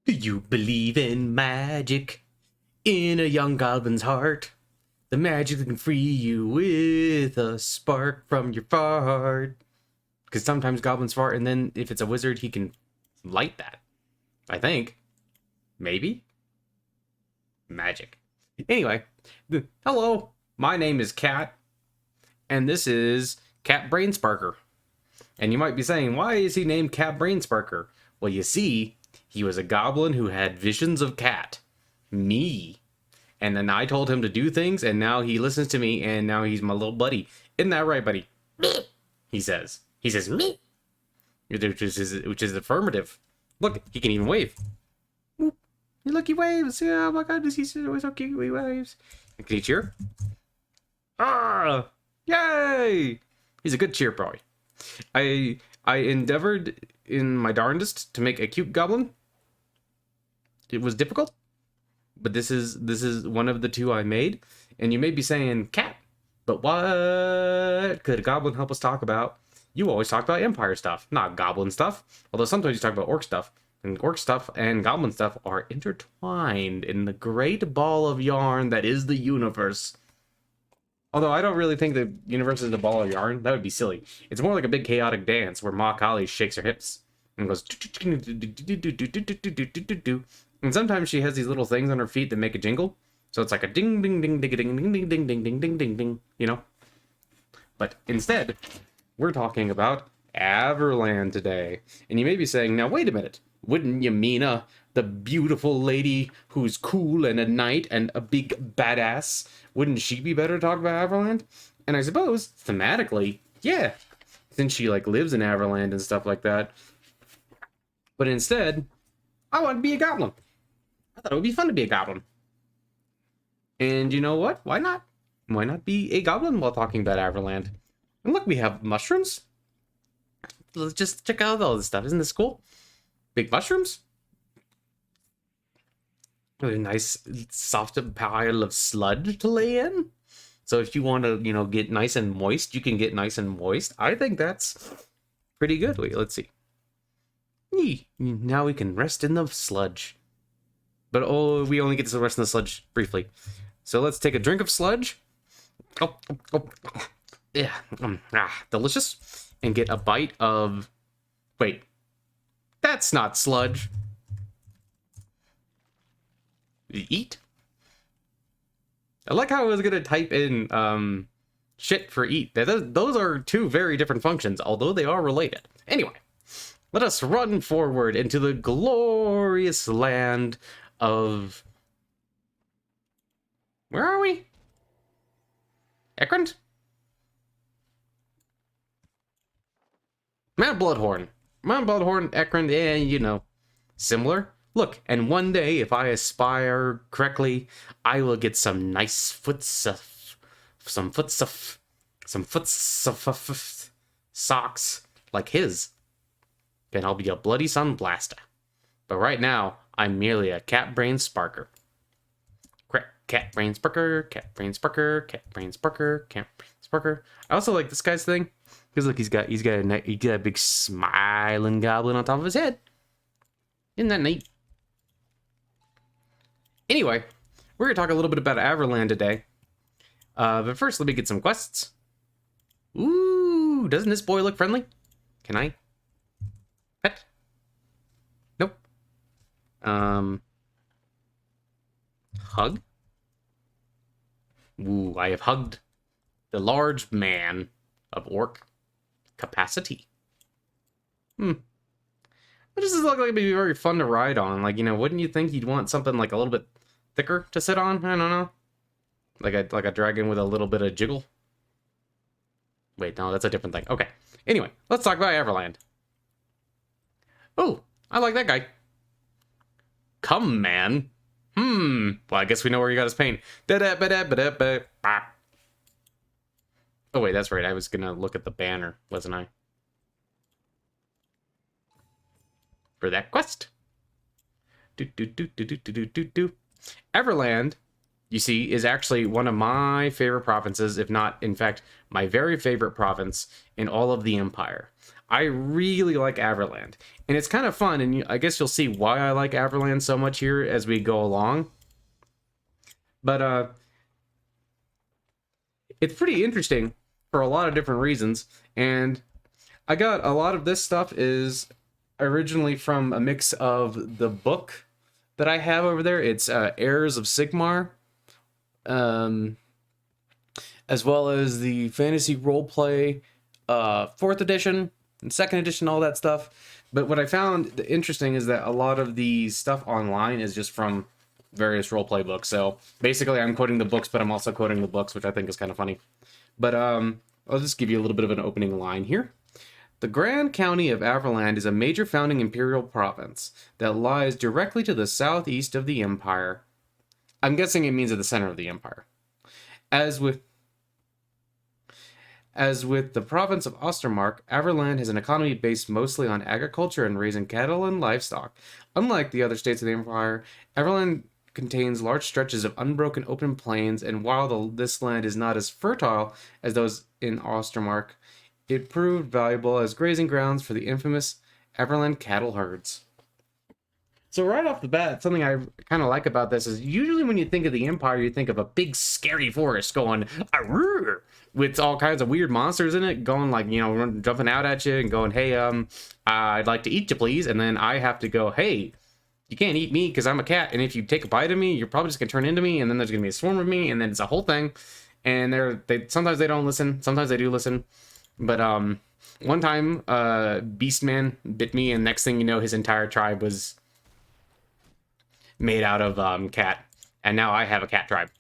Do you believe in magic? In a young goblin's heart? The magic that can free you with a spark from your fart. Because sometimes goblins fart, and then if it's a wizard, he can light that. I think. Maybe? Magic. Anyway, hello. My name is Cat, and this is Cat Brainsparker. And you might be saying, why is he named Cat Brainsparker? Well, you see, he was a goblin who had visions of Cat. Me. And then I told him to do things, and now he listens to me, and now he's my little buddy. Isn't that right, buddy? Me. He says. He says, me. Which is affirmative. Look, he can even wave. Look, he waves. Oh my god, he's so cute. He waves. Can he cheer? Ah! Yay! He's a good cheer boy. I endeavored in my darndest to make a cute goblin. It was difficult, but this is one of the two I made. And you may be saying, Cat, but what could a goblin help us talk about? You always talk about empire stuff, not goblin stuff. Although sometimes you talk about orc stuff. And orc stuff and goblin stuff are intertwined in the great ball of yarn that is the universe. Although I don't really think the universe is a ball of yarn. That would be silly. It's more like a big chaotic dance where Ma Kali shakes her hips and goes. And sometimes she has these little things on her feet that make a jingle. So it's like a ding ding ding ding ding ding ding ding ding ding ding ding ding, you know? But instead, we're talking about Averland today. And you may be saying, now wait a minute. Wouldn't you mean the beautiful lady who's cool and a knight and a big badass? Wouldn't she be better to talk about Averland? And I suppose, thematically, yeah. Since she, like, lives in Averland and stuff like that. But instead, I want to be a goblin. I thought it would be fun to be a goblin. And you know what? Why not? Why not be a goblin while talking about Averland? And look, we have mushrooms. Let's just check out all this stuff. Isn't this cool? Big mushrooms. A nice soft pile of sludge to lay in. So if you want to, get nice and moist, you can get nice and moist. I think that's pretty good. Wait, let's see. Now we can rest in the sludge. But we only get to rest in the sludge briefly. So let's take a drink of sludge. Oh. Yeah. Delicious. And get a bite of... Wait. That's not sludge. Eat? I like how I was going to type in shit for eat. Those are two very different functions, although they are related. Anyway, let us run forward into the glorious land of... Where are we? Ekrond? Mount Bloodhorn, Ekrond, and, similar. Look, and one day, if I aspire correctly, I will get some nice foot stuff, some foot socks like his. Then I'll be a bloody sun blaster. But right now, I'm merely a cat brain sparker. Cat brain sparker, cat brain sparker, cat brain sparker, cat brain sparker. I also like this guy's thing. Because look, he's got a big smiling goblin on top of his head. Isn't that neat? Anyway, we're going to talk a little bit about Averland today. But first, let me get some quests. Ooh, doesn't this boy look friendly? Can I pet? Nope. Hug? Ooh, I have hugged the large man of orc capacity. But this is like it'd be very fun to ride on. Like, wouldn't you think you'd want something like a little bit thicker to sit on? I don't know. Like a dragon with a little bit of jiggle. Wait, no, that's a different thing. Okay. Anyway, let's talk about Averland. Oh, I like that guy. Come, man. Well, I guess we know where he got his pain. Oh, wait, that's right. I was gonna look at the banner, wasn't I? For that quest. Averland, you see, is actually one of my favorite provinces, if not, in fact, my very favorite province in all of the Empire. I really like Averland, and it's kind of fun, and I guess you'll see why I like Averland so much here as we go along. But it's pretty interesting for a lot of different reasons, and I got a lot of this stuff is originally from a mix of the book that I have over there. It's Heirs of Sigmar, um, as well as the fantasy roleplay, 4th edition and 2nd edition, all that stuff. But what I found interesting is that a lot of the stuff online is just from various roleplay books. So basically, I'm quoting the books, but I'm also quoting the books, which I think is kind of funny. But I'll just give you a little bit of an opening line here. The Grand County of Averland is a major founding imperial province that lies directly to the southeast of the empire. I'm guessing it means at the center of the empire. As with the province of Ostermark, Averland has an economy based mostly on agriculture and raising cattle and livestock. Unlike the other states of the empire, Averland contains large stretches of unbroken open plains, and while this land is not as fertile as those in Ostermark, it proved valuable as grazing grounds for the infamous Averland cattle herds. So right off the bat, something I kind of like about this is usually when you think of the Empire, you think of a big scary forest going "Arrgh," with all kinds of weird monsters in it, going like, you know, jumping out at you and going, "Hey, I'd like to eat you, please." And then I have to go, "Hey, you can't eat me because I'm a cat, and if you take a bite of me, you're probably just gonna turn into me, and then there's gonna be a swarm of me, and then it's a whole thing." And they sometimes they don't listen, sometimes they do listen. But one time, Beastman bit me, and next thing you know, his entire tribe was made out of cat, and now I have a cat tribe.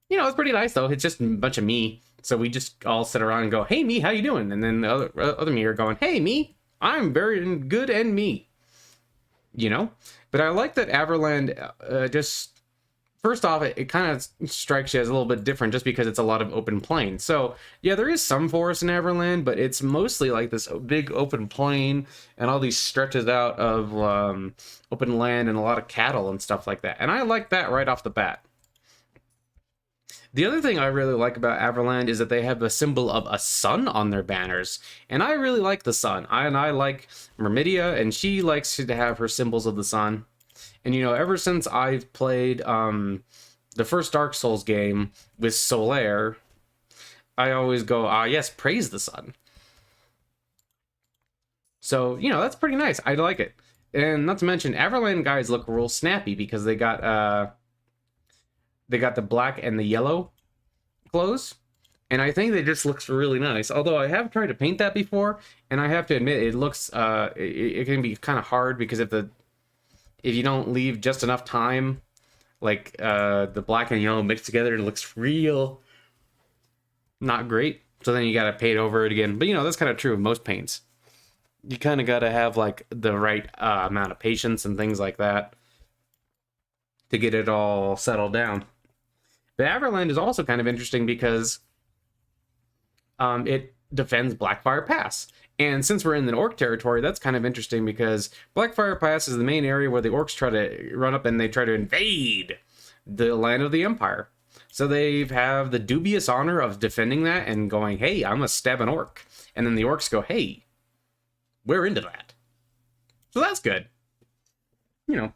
You know, it's pretty nice though. It's just a bunch of me, so we just all sit around and go, "Hey, me, how you doing?" And then the other me are going, "Hey, me, I'm very good and me." You know, but I like that Averland just. First off, it kind of strikes you as a little bit different just because it's a lot of open plain. So, yeah, there is some forest in Averland, but it's mostly like this big open plain and all these stretches out of open land and a lot of cattle and stuff like that. And I like that right off the bat. The other thing I really like about Averland is that they have a symbol of a sun on their banners. And I really like the sun. I like Mermidia, and she likes to have her symbols of the sun. And, you know, ever since I've played the first Dark Souls game with Solaire, I always go, yes, praise the sun. So, you know, that's pretty nice. I like it. And not to mention, Averland guys look real snappy because they got the black and the yellow clothes. And I think it just looks really nice. Although I have tried to paint that before, and I have to admit, it looks, it can be kind of hard because if you don't leave just enough time, like the black and yellow mixed together, it looks real not great. So then you gotta paint over it again. But you know, that's kind of true of most paints. You kind of gotta have like the right amount of patience and things like that to get it all settled down. But Averland is also kind of interesting because it defends Blackfire Pass. And since we're in the orc territory, that's kind of interesting because Blackfire Pass is the main area where the orcs try to run up and they try to invade the land of the Empire. So they have the dubious honor of defending that and going, "Hey, I'm gonna stab an orc." And then the orcs go, "Hey, we're into that." So that's good. You know.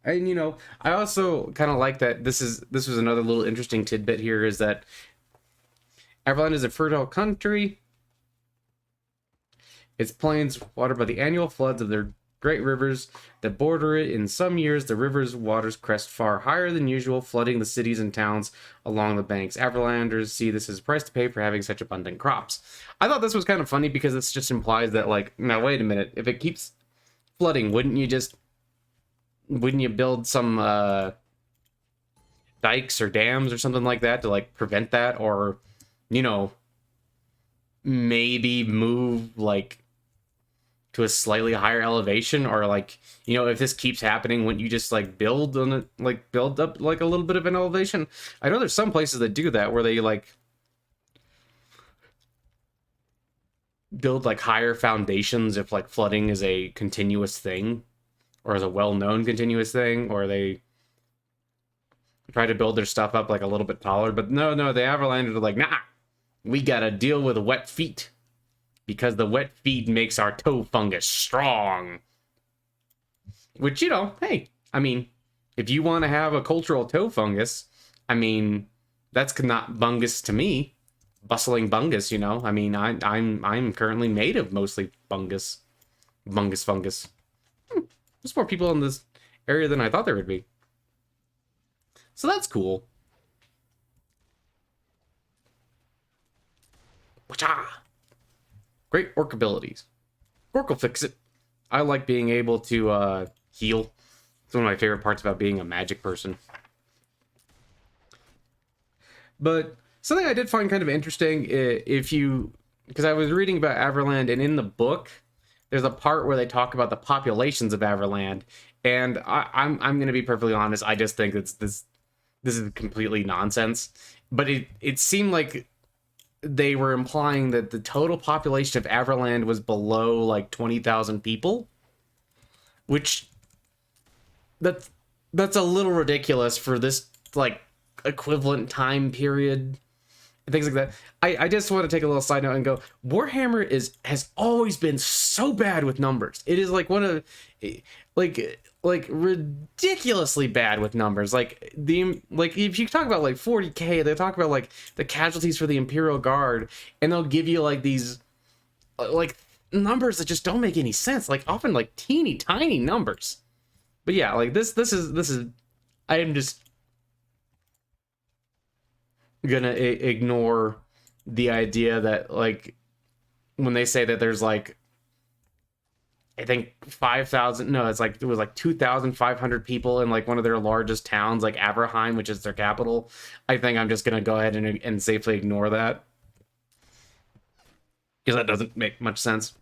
And, you know, I also kind of like that this was another little interesting tidbit here is that Averland is a fertile country. Its plains watered by the annual floods of their great rivers that border it. In some years, the river's waters crest far higher than usual, flooding the cities and towns along the banks. Averlanders see this as a price to pay for having such abundant crops. I thought this was kind of funny because this just implies that, like, now wait a minute, if it keeps flooding, wouldn't you build some dikes or dams or something like that to like prevent that, or you know, maybe move like to a slightly higher elevation, or like, you know, if this keeps happening, wouldn't you just like build on it, like build up like a little bit of an elevation? I know there's some places that do that where they like build like higher foundations if like flooding is a continuous thing or is a well-known continuous thing, or they try to build their stuff up like a little bit taller. But no, the Averlanders are like, nah, we gotta deal with wet feet. Because the wet feet makes our toe fungus strong. Which, hey, I mean, if you want to have a cultural toe fungus, I mean, that's not bungus to me. Bustling bungus, I mean, I'm currently made of mostly fungus. Fungus. There's more people in this area than I thought there would be. So that's cool. Wacha! Great orc abilities. Orc will fix it. I like being able to heal. It's one of my favorite parts about being a magic person. But something I did find kind of interesting, because I was reading about Averland, and in the book, there's a part where they talk about the populations of Averland, and I'm going to be perfectly honest. I just think this is completely nonsense. But it seemed like they were implying that the total population of Averland was below like 20,000 people, which that's a little ridiculous for this like equivalent time period and things like that. I just want to take a little side note and go, Warhammer has always been so bad with numbers. It is like one of like ridiculously bad with numbers. Like if you talk about like 40k, they talk about like the casualties for the Imperial Guard, and they'll give you like these like numbers that just don't make any sense. Like often like teeny tiny numbers. But yeah, like this is I am just gonna ignore the idea that like when they say that there's like I think 5,000. No, it was like 2,500 people in like one of their largest towns, like Averheim, which is their capital. I think I'm just gonna go ahead and safely ignore that because that doesn't make much sense.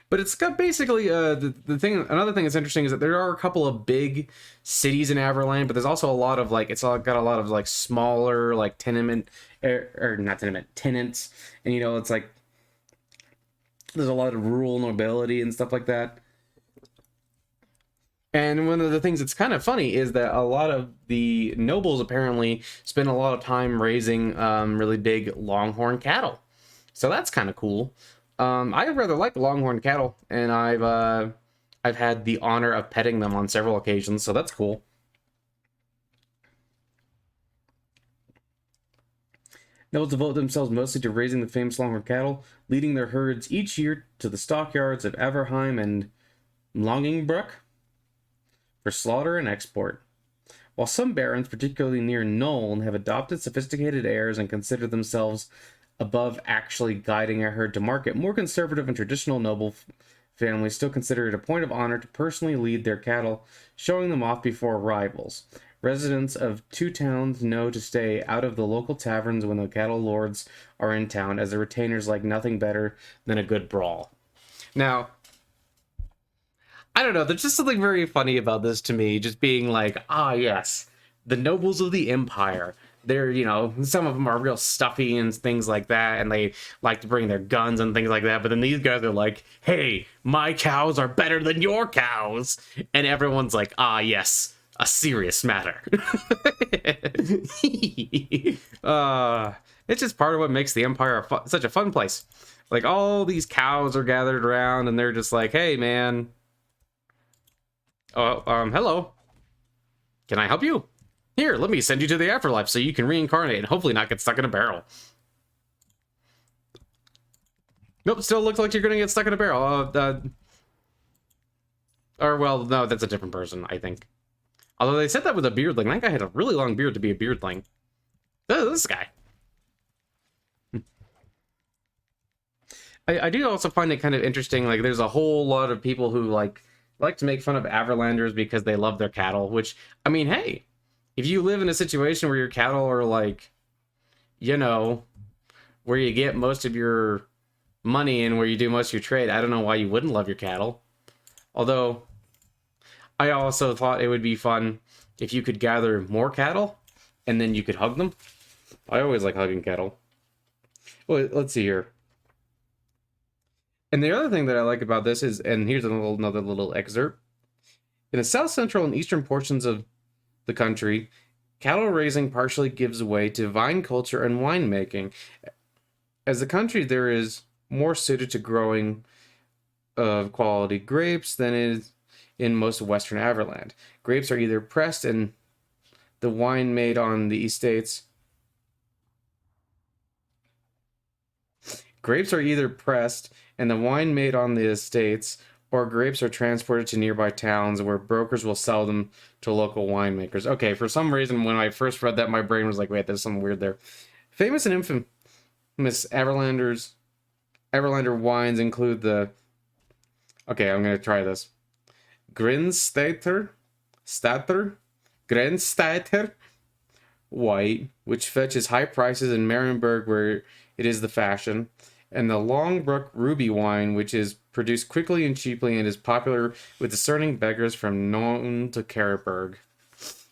But it's got basically the thing. Another thing that's interesting is that there are a couple of big cities in Averland, but there's also a lot of like got a lot of like smaller like tenement or not tenement tenants, and it's like. There's a lot of rural nobility and stuff like that. And one of the things that's kind of funny is that a lot of the nobles apparently spend a lot of time raising really big longhorn cattle. So that's kind of cool. I rather like longhorn cattle, and I've had the honor of petting them on several occasions, so that's cool. Nobles devote themselves mostly to raising the famous longhorn cattle, leading their herds each year to the stockyards of Averheim and Longingbrook for slaughter and export. While some barons, particularly near Nuln, have adopted sophisticated airs and consider themselves above actually guiding a herd to market, more conservative and traditional noble families still consider it a point of honor to personally lead their cattle, showing them off before rivals. Residents of two towns know to stay out of the local taverns when the cattle lords are in town, as the retainers like nothing better than a good brawl. Now, I don't know, there's just something very funny about this to me, just being like, yes, the nobles of the empire. They're, some of them are real stuffy and things like that, and they like to bring their guns and things like that, but then these guys are like, hey, my cows are better than your cows, and everyone's like, yes, a serious matter. It's just part of what makes the Empire such a fun place. Like, all these cows are gathered around, and they're just like, hey, man. Hello. Can I help you? Here, let me send you to the afterlife so you can reincarnate and hopefully not get stuck in a barrel. Nope, still looks like you're gonna get stuck in a barrel. Well, no, that's a different person, I think. Although they said that with a beardling. That guy had a really long beard to be a beardling. This guy. I do also find it kind of interesting, like, there's a whole lot of people who, like to make fun of Averlanders because they love their cattle, which, I mean, hey, if you live in a situation where your cattle are, like, where you get most of your money and where you do most of your trade, I don't know why you wouldn't love your cattle. Although, I also thought it would be fun if you could gather more cattle and then you could hug them. I always like hugging cattle. Well, let's see here. And the other thing that I like about this is, and here's another little excerpt. In the south central and eastern portions of the country, Cattle raising partially gives way to vine culture and winemaking. As a country, there is more suited to growing of quality grapes than is in most of Western Averland. Grapes are either pressed and the wine made on the estates. Grapes are either pressed and the wine made on the estates, or grapes are transported to nearby towns where brokers will sell them to local winemakers. Okay, for some reason, when I first read that, my brain was like, wait, there's something weird there. Famous and infamous Averlander wines include the... Okay, I'm going to try this. Grinstater, Grenstater white, which fetches high prices in Marienburg where it is the fashion, and the Longbrook ruby wine, which is produced quickly and cheaply and is popular with discerning beggars from Nyon to Karlsberg.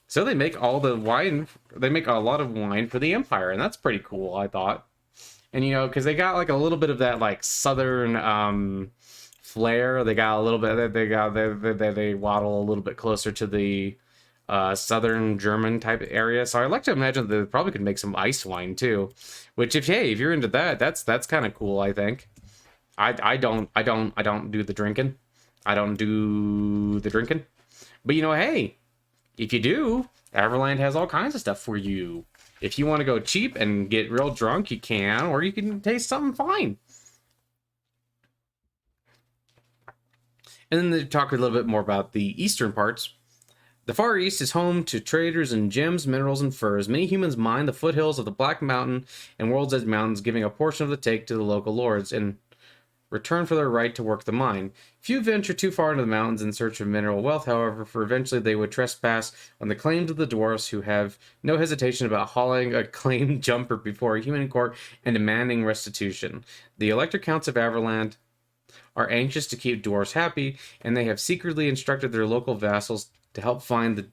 So they make all the wine, they make a lot of wine for the Empire, and that's pretty cool, I thought. And, you know, because they got like a little bit of that like southern flair. They got a little bit, they waddle a little bit closer to the southern German type area. So I like to imagine that they probably could make some ice wine too. Which, if you're into that, that's kind of cool. I think. I don't do the drinking. I don't do the drinking. But you know, hey, if you do, Averland has all kinds of stuff for you. If you want to go cheap and get real drunk, you can, or you can taste something fine. And then they talk a little bit more about the eastern parts. The Far East is home to traders in gems, minerals, and furs. Many humans mine the foothills of the Black Mountain and World's Edge Mountains, giving a portion of the take to the local lords in return for their right to work the mine. Few venture too far into the mountains in search of mineral wealth, however, for eventually they would trespass on the claims of the dwarfs, who have no hesitation about hauling a claimed jumper before a human court and demanding restitution. The elector counts of Averland are anxious to keep dwarves happy, and they have secretly instructed their local vassals to help find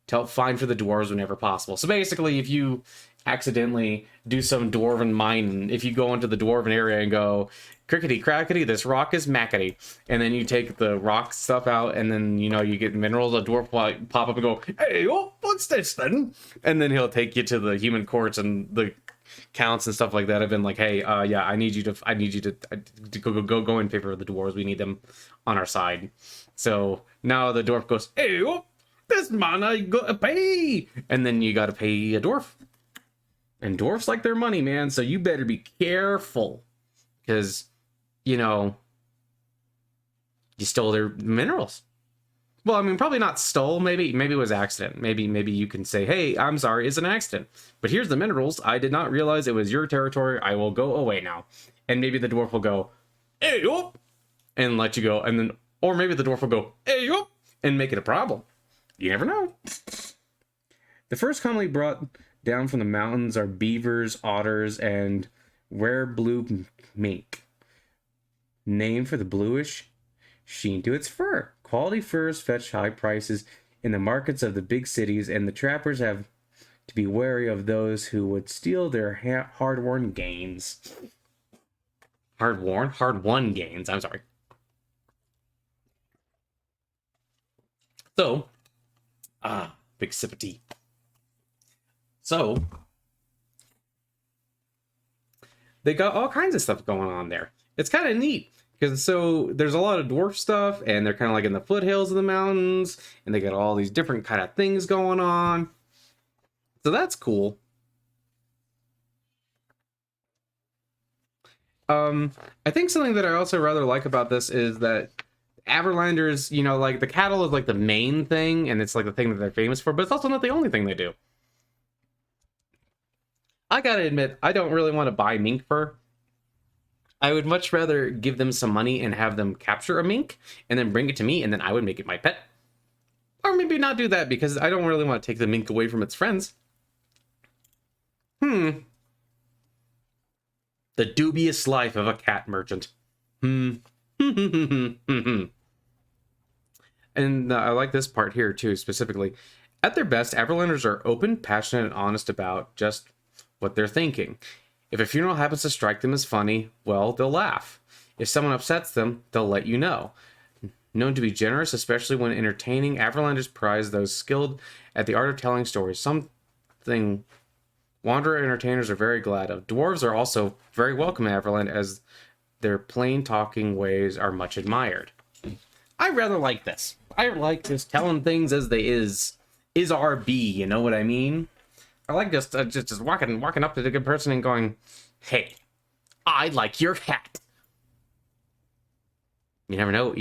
for the dwarves whenever possible. So basically, if you accidentally do some dwarven mining, if you go into the dwarven area and go, crickety crackety, this rock is mackety, and then you take the rock stuff out, and then, you know, you get minerals, a dwarf will pop up and go, hey, oh, what's this then? And then he'll take you to the human courts, and the counts and stuff like that have been like, hey, yeah, I need you to go in favor of the dwarves. We need them on our side. So now the dwarf goes, hey, oh, this man I gotta pay, and then you gotta pay a dwarf. And dwarfs like their money, man, so you better be careful, because, you know, you stole their minerals. Well, I mean, probably not stole, maybe it was accident. Maybe you can say, hey, I'm sorry, it's an accident, but here's the minerals. I did not realize it was your territory. I will go away now. And maybe the dwarf will go, hey, oh, and let you go, and then, or maybe the dwarf will go, hey, oh, and make it a problem. You never know. The first commonly brought down from the mountains are beavers, otters, and rare blue mink, named for the bluish sheen to its fur. Quality furs fetch high prices in the markets of the big cities, and the trappers have to be wary of those who would steal their hard-won gains. Hard-won gains, I'm sorry. So, big sip of tea. So, they got all kinds of stuff going on there. It's kind of neat, because so there's a lot of dwarf stuff, and they're kind of like in the foothills of the mountains, and they got all these different kind of things going on. So that's cool. I think something that I also rather like about this is that Averlanders, you know, like the cattle is like the main thing, and it's like the thing that they're famous for, but it's also not the only thing they do. I gotta admit, I don't really want to buy mink fur. I would much rather give them some money and have them capture a mink and then bring it to me, and then I would make it my pet. Or maybe not do that, because I don't really want to take the mink away from its friends. The dubious life of a cat merchant. And I like this part here too, specifically. At their best, Averlanders are open, passionate, and honest about just what they're thinking. If a funeral happens to strike them as funny, well, they'll laugh. If someone upsets them, they'll let you know. known to be generous, especially when entertaining. Averlanders prize those skilled at the art of telling stories, something wanderer entertainers are very glad of. Dwarves are also very welcome in Averland, as their plain talking ways are much admired. I rather like this. I like just telling things as they is RB, you know what I mean? I like just walking up to the good person and going, "Hey, I like your hat." You never know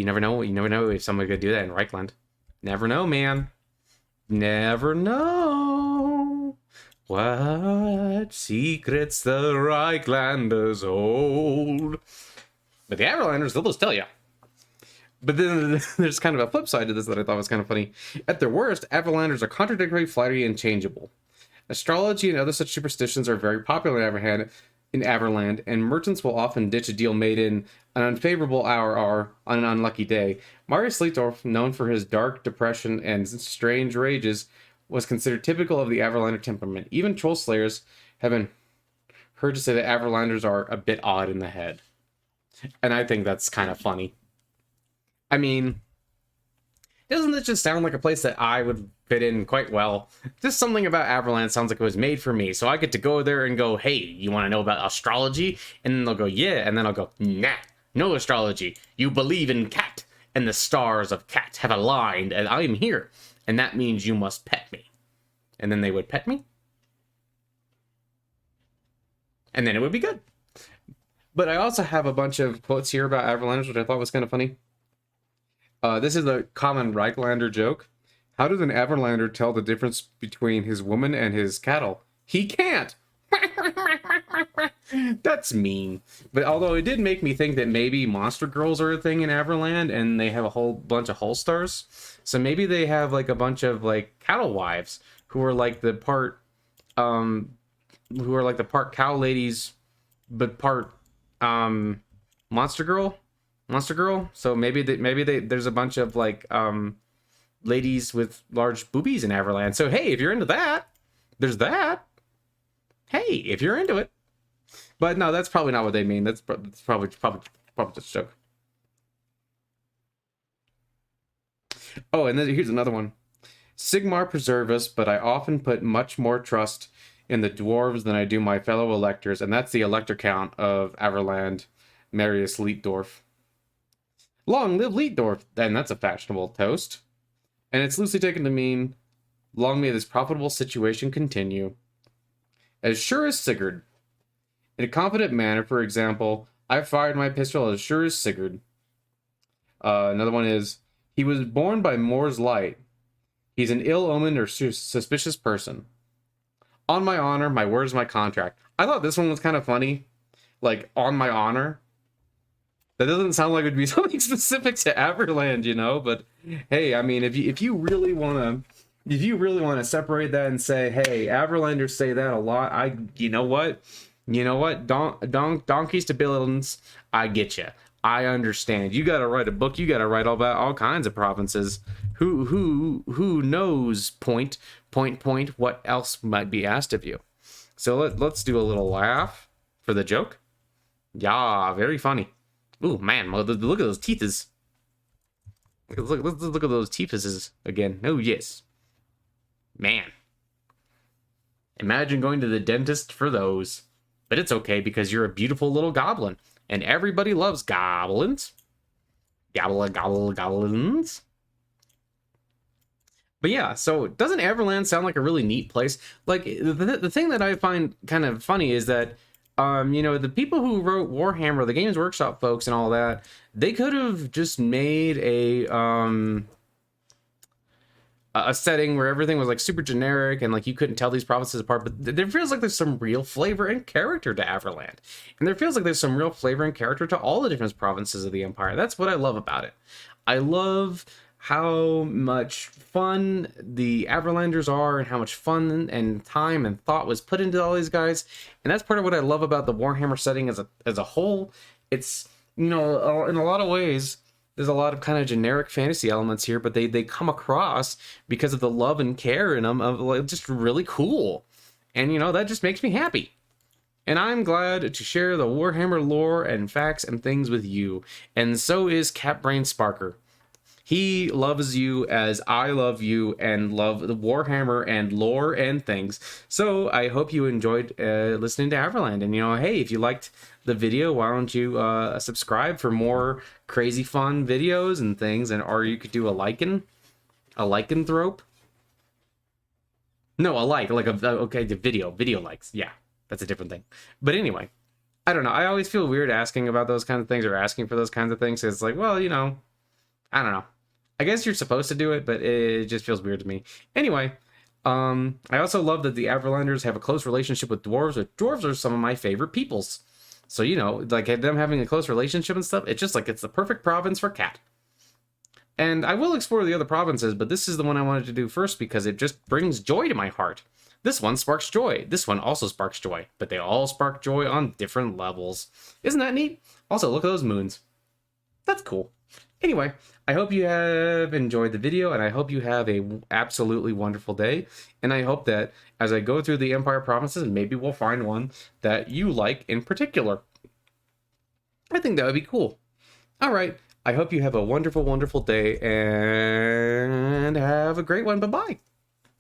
if somebody could do that in Reichland. Never know, man. Never know what secrets the Reichlanders hold. But the Averlanders, they'll just tell you. But then there's kind of a flip side to this that I thought was kind of funny. At their worst, Averlanders are contradictory, flattery, and changeable. Astrology and other such superstitions are very popular in Averland, and merchants will often ditch a deal made in an unfavorable hour or on an unlucky day. Marius Leitdorf, known for his dark depression and strange rages, was considered typical of the Averlander temperament. Even troll slayers have been heard to say that Averlanders are a bit odd in the head. And I think that's kind of funny. I mean, doesn't this just sound like a place that I would fit in quite well? Just something about Averland sounds like it was made for me. So I get to go there and go, "Hey, you want to know about astrology?" And then they'll go, "Yeah." And then I'll go, "Nah, no astrology. You believe in cat, and the stars of cat have aligned, and I am here. And that means you must pet me." And then they would pet me. And then it would be good. But I also have a bunch of quotes here about Averlanders, which I thought was kind of funny. This is a common Reichlander joke. How does an Averlander tell the difference between his woman and his cattle? He can't! That's mean. But although it did make me think that maybe monster girls are a thing in Averland, and they have a whole bunch of Holstars. So maybe they have like a bunch of like cattle wives who are like the part cow ladies, but part monster girl. So maybe there's a bunch of like ladies with large boobies in Averland. So hey, if you're into that, there's that. Hey, if you're into it. But no, that's probably not what they mean. That's probably just a joke. Oh, and then here's another one. Sigmar preserve us, but I often put much more trust in the dwarves than I do my fellow electors, and that's the elector count of Averland, Marius Leitdorf. Long live Leitdorf, and that's a fashionable toast. And it's loosely taken to mean, long may this profitable situation continue. As sure as Sigurd. In a confident manner, for example, I fired my pistol as sure as Sigurd. Another one is, he was born by Moore's light. He's an ill-omened or suspicious person. On my honor, my word is my contract. I thought this one was kind of funny. Like, on my honor. That doesn't sound like it would be something specific to Averland, you know? But hey, I mean, if you really want to separate that and say, hey, Averlanders say that a lot. You know what? Donkeys to buildings. I get you. I understand. You got to write a book. You got to write about all kinds of provinces. Who knows? Point. What else might be asked of you? So let's do a little laugh for the joke. Yeah, very funny. Ooh, man, look at those teeths. Let's look at those teeths again. Oh, yes. Man. Imagine going to the dentist for those. But it's okay because you're a beautiful little goblin. And everybody loves goblins. Goblins. But yeah, so doesn't Averland sound like a really neat place? Like, the thing that I find kind of funny is that the people who wrote Warhammer, the Games Workshop folks and all that, they could have just made a setting where everything was like super generic and like you couldn't tell these provinces apart. But there feels like there's some real flavor and character to Averland, and there feels like there's some real flavor and character to all the different provinces of the Empire. That's what I love about it. I love how much fun the Averlanders are and how much fun and time and thought was put into all these guys. And that's part of what I love about the Warhammer setting as a whole. It's, in a lot of ways, there's a lot of kind of generic fantasy elements here, but they come across because of the love and care in them of like, just really cool. And, that just makes me happy. And I'm glad to share the Warhammer lore and facts and things with you. And so is Capbrain Sparker. He loves you as I love you and love the Warhammer and lore and things. So I hope you enjoyed listening to Averland. And, you know, hey, if you liked the video, why don't you subscribe for more crazy fun videos and things? And or you could do a lycanthrope. No, okay, the video likes. Yeah, that's a different thing. But anyway, I don't know. I always feel weird asking about those kinds of things or asking for those kinds of things. It's like, well, you know, I don't know. I guess you're supposed to do it, but it just feels weird to me. Anyway, I also love that the Averlanders have a close relationship with dwarves. Dwarves are some of my favorite peoples. So, you know, like them having a close relationship and stuff, it's just like it's the perfect province for cat. And I will explore the other provinces, but this is the one I wanted to do first because it just brings joy to my heart. This one sparks joy. This one also sparks joy, but they all spark joy on different levels. Isn't that neat? Also, look at those moons. That's cool. Anyway, I hope you have enjoyed the video, and I hope you have a absolutely wonderful day. And I hope that as I go through the Empire provinces, maybe we'll find one that you like in particular. I think that would be cool. All right. I hope you have a wonderful, wonderful day, and have a great one. Bye-bye.